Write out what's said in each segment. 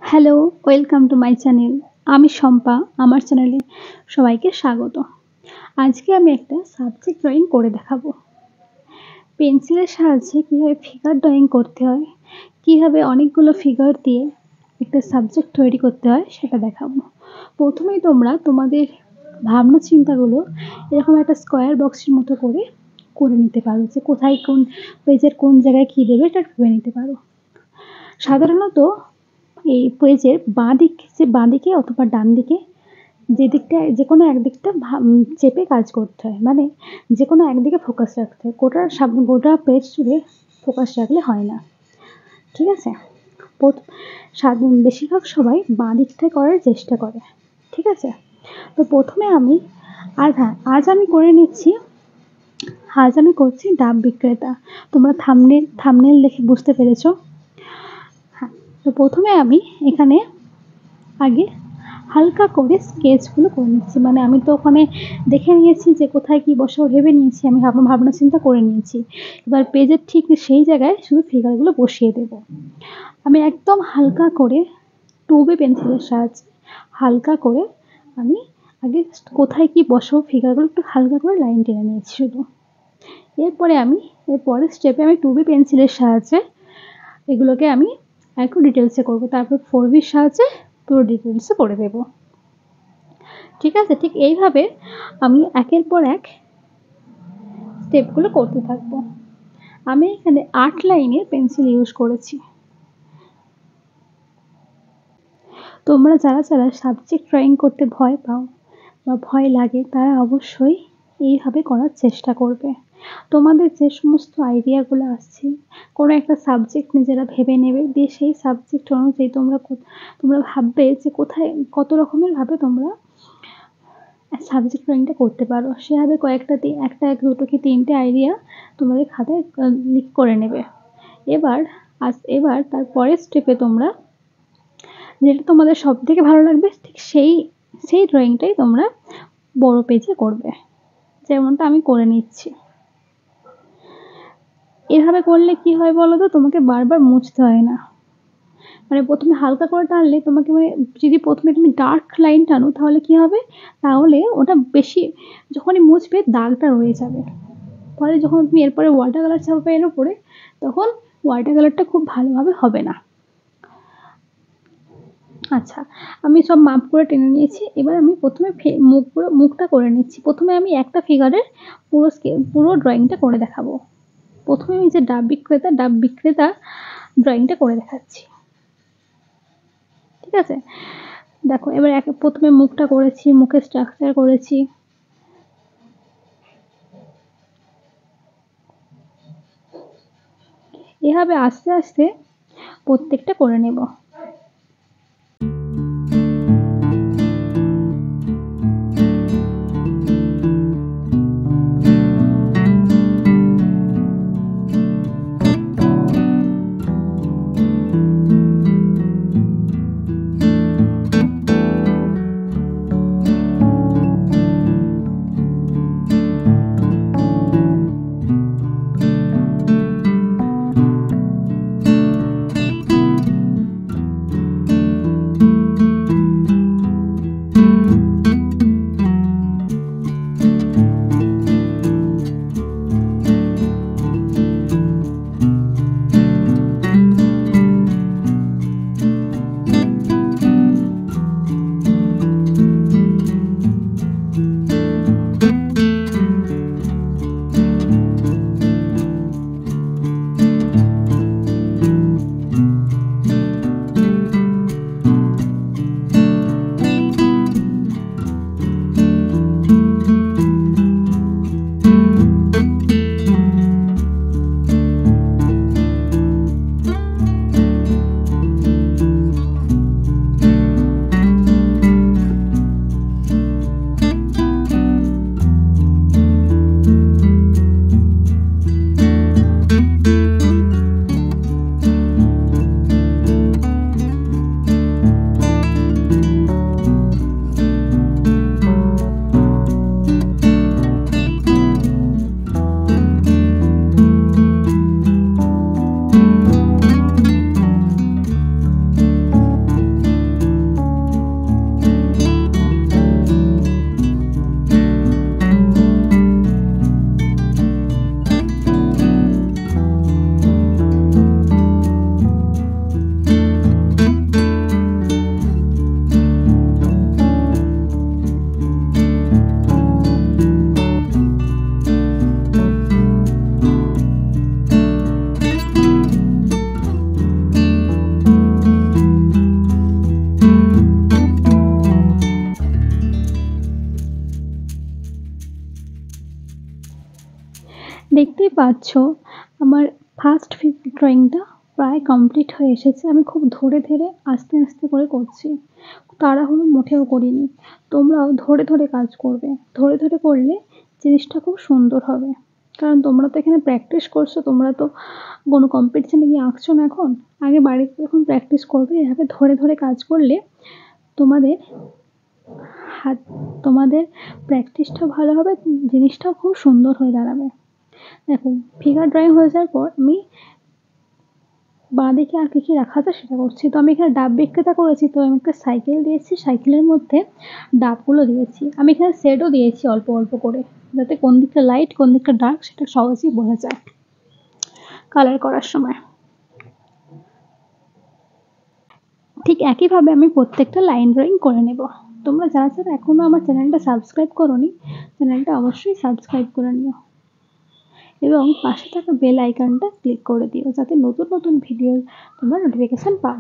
Hello, welcome to my channel. আমি শম্পা, আমার চ্যানেলে সবাইকে স্বাগত। আজকে আমি একটা সাবজেক্ট ড্রয়িং করে দেখাবো। পেন্সিলের সাহায্যে কীভাবে ফিগার ড্রয়িং করতে হয়, কীভাবে অনেকগুলো ফিগার দিয়ে একটা সাবজেক্ট তৈরি করতে হয় সেটা দেখাবো। প্রথমেই তোমরা তোমাদের ভাবনা চিন্তাগুলো এরকম একটা স্কোয়ার বক্সের মতো করে নিতে পারো, যে কোথায় কোন পেজের কোন জায়গায় কী দেবে এটা ভেবে নিতে পারো। সাধারণত এই পেজের বাঁদিকে অথবা ডান দিকে যে কোনো একদিকটা চেপে কাজ করতে হয়, মানে যে কোনো একদিকে ফোকাস রাখতে হয়। গোটা পেজ জুড়ে ফোকাস রাখলে হয় না, ঠিক আছে? বেশিরভাগ সবাই বাঁ দিকটায় করার চেষ্টা করে, ঠিক আছে? তো প্রথমে আজ আমি করছি ডাব বিক্রেতা। তোমরা থাম্বনেল দেখে বুঝতে পেরেছো। হ্যাঁ, তো প্রথমে আমি এখানে আগে হালকা করে স্কেচগুলো করে নিচ্ছি, মানে আমি তো ওখানে দেখে নিয়েছি যে কোথায় কি বসাবো, ভেবে নিয়েছি, আমি ভাবনা চিন্তা করে নিয়েছি। এবার পেজের ঠিক সেই জায়গায় শুধু ফিগারগুলো বসিয়ে দেব। আমি একদম হালকা করে 2B পেন্সিলের সাহায্যে হালকা করে আমি আগে কোথায় কি বসাবো ফিগারগুলো একটু হালকা করে লাইন টেনে নিয়েছি শুধু। এরপরের স্টেপে আমি 2B পেন্সিলের সাহায্যে এগুলোকে আমি একটু ডিটেলসে করবো, তারপর 4Bর সাহায্যে পুরো ডিটেলসে করে দেব, ঠিক আছে? ঠিক এইভাবে আমি একের পর এক স্টেপগুলো করতে থাকবো। আমি এখানে 8 লাইনের পেন্সিল ইউজ করেছি। তোমরা যারা সাবজেক্ট ড্রয়িং করতে ভয় পাও বা ভয় লাগে, তারা অবশ্যই এইভাবে করার চেষ্টা করবে। তোমাদের যে সমস্ত আইডিয়াগুলো আসছে, কোনো একটা সাবজেক্ট নিজেরা ভেবে নেবে, দিয়ে সেই সাবজেক্ট অনুযায়ী তোমরা ভাববে যে কোথায় কত রকমের ভাবে তোমরা সাবজেক্ট ড্রয়িংটা করতে পারো। সেভাবে একটা দুটো কি তিনটে আইডিয়া তোমাদের খাতায় লিখ করে নেবে। এবার তারপরের স্টেপে তোমরা যেটা তোমাদের সব থেকে ভালো লাগবে ঠিক সেই ড্রয়িংটাই তোমরা বড় পেজে করবে, যেমনটা আমি করে নিচ্ছি। এভাবে করলে কি হয় বলো তো, তোমাকে বারবার মুছতে হয় না। মানে প্রথমে হালকা করে টানলে তোমাকে, মানে যদি প্রথমে তুমি ডার্ক লাইন টানো তাহলে কি হবে, তাহলে ওটা বেশি যখনই মুছবে দাগটা রয়ে যাবে। পরে যখন তুমি এরপরে ওয়াটার কালার চাপাবে এর উপরে, তখন ওয়াটার কালারটা খুব ভালোভাবে হবে না। আচ্ছা, আমি সব মাপ করে টেনে নিয়েছি। এবার আমি প্রথমে মুখটা করে নিচ্ছি। প্রথমে আমি একটা ফিগারের পুরো ড্রয়িংটা করে দেখাবো। প্রথমে আমি যে ডাব বিক্রেতা ড্রয়িংটা করে দেখাচ্ছি, ঠিক আছে? দেখো, এবার প্রথমে মুখটা করেছি, মুখের স্ট্রাকচার করেছি। এভাবে আস্তে আস্তে প্রত্যেকটা করে নেব। পাচ্ছ আমার ফার্স্ট ড্রয়িংটা প্রায় কমপ্লিট হয়ে এসেছে। আমি খুব ধরে ধরে আস্তে আস্তে করে করছি, তাড়াহুড়ো মোটেও করিনি। তোমরাও ধরে ধরে কাজ করবে, ধরে ধরে করলে জিনিসটা খুব সুন্দর হবে। কারণ তোমরা তো এখানে প্র্যাকটিস করছো, তোমরা তো কোনো কম্পিটিশানে গিয়ে আঁকছো না এখন। আগে বাড়িতে যখন প্র্যাকটিস করবে এভাবে ধরে ধরে কাজ করলে তোমাদের তোমাদের প্র্যাকটিসটাও ভালো হবে, জিনিসটাও খুব সুন্দর হয়ে দাঁড়াবে। দেখো ফিগার ড্রয়িং হয়ে যাওয়ার পর আমি বাঁ দিকে আর কী রাখা যায় সেটা করছি। তো আমি এখানে ডাব বিক্রেতা করেছি, তো আমি একটা সাইকেল দিয়েছি, সাইকেলের মধ্যে ডাবগুলো দিয়েছি। আমি এখানে শেডও দিয়েছি অল্প অল্প করে, যাতে কোন দিকটা লাইট কোন দিকটা ডার্ক সেটা সহজেই বোঝা যায় কালার করার সময়। ঠিক একইভাবে আমি প্রত্যেকটা লাইন ড্রয়িং করে নেব। তোমরা যারা যারা এখনও আমার চ্যানেলটা সাবস্ক্রাইব করোনি, চ্যানেলটা অবশ্যই সাবস্ক্রাইব করে নিও এবং পাশে থাকা বেল আইকনটা ক্লিক করে দিও, যাতে নতুন নতুন ভিডিওর তোমরা নোটিফিকেশান পাও।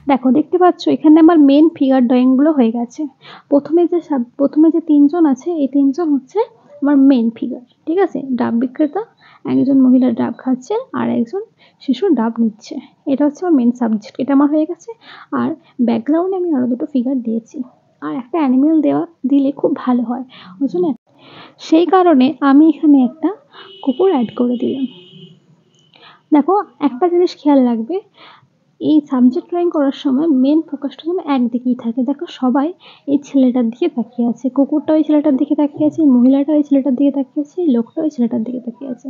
দেখো দেখতে পাচ্ছ এখানে আমার মেন ফিগার ড্রয়িংগুলো হয়ে গেছে। প্রথমে যে তিনজন আছে, এই তিনজন হচ্ছে আমার মেন ফিগার, ঠিক আছে। ডাব বিক্রেতা, একজন মহিলা ডাব খাচ্ছে আর একজন শিশু ডাব নিচ্ছে, এটা হচ্ছে আমার মেন সাবজেক্ট, এটা আমার হয়ে গেছে। আর ব্যাকগ্রাউন্ডে আমি আরও দুটো ফিগার দিয়েছি, আর একটা অ্যানিমেল দিলে খুব ভালো হয়, ওই জন্য সেই কারণে আমি এখানে একটা কুকুর অ্যাড করে দিলাম। দেখো একটা জিনিস খেয়াল রাখবে, এই সাবজেক্ট ড্রয়িং করার সময় মেন ফোকাসটা যেন একদিকেই থাকে। দেখো সবাই এই ছেলেটার দিকে তাকিয়ে আছে, কুকুরটা ওই ছেলেটার দিকে তাকিয়ে আছে, মহিলাটা ওই ছেলেটার দিকে তাকিয়ে আছে, লোকটা ওই ছেলেটার দিকে তাকিয়ে আছে,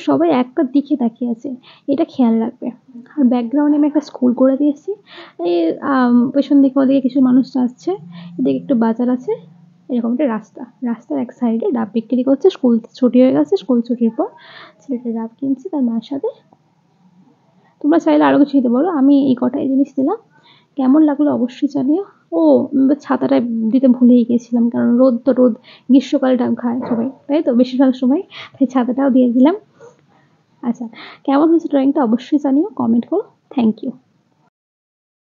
সবাই একটা দিকে তাকিয়ে আছে, এটা খেয়াল রাখবে। আর ব্যাকগ্রাউন্ডে আমি একটা স্কুল করে দিয়েছি, এই পেছন দিকে ওদিকে কিছু মানুষ যাচ্ছে, এদিকে একটু বাজার আছে, এরকম একটা রাস্তার এক সাইডে ডাব বিক্রি করছে। স্কুল ছুটি হয়ে গেছে, স্কুল ছুটির পর ছেলেটা ডাব কিনছে তার মায়ের সাথে। তোমরা চাইলে আরও কিছু দিতে পারো, আমি এই কটাই জিনিস দিলাম। কেমন লাগলো অবশ্যই জানিও। ও ছাতাটা দিতে ভুলেই গেছিলাম, কারণ রোদ গ্রীষ্মকালে ডাব খায় সবাই, তাই তো বেশিরভাগ সময়, তাই ছাতাটাও দিয়ে দিলাম। আচ্ছা, কেমন হয়েছে ড্রয়িংটা অবশ্যই জানিও, কমেন্ট করো। Thank you.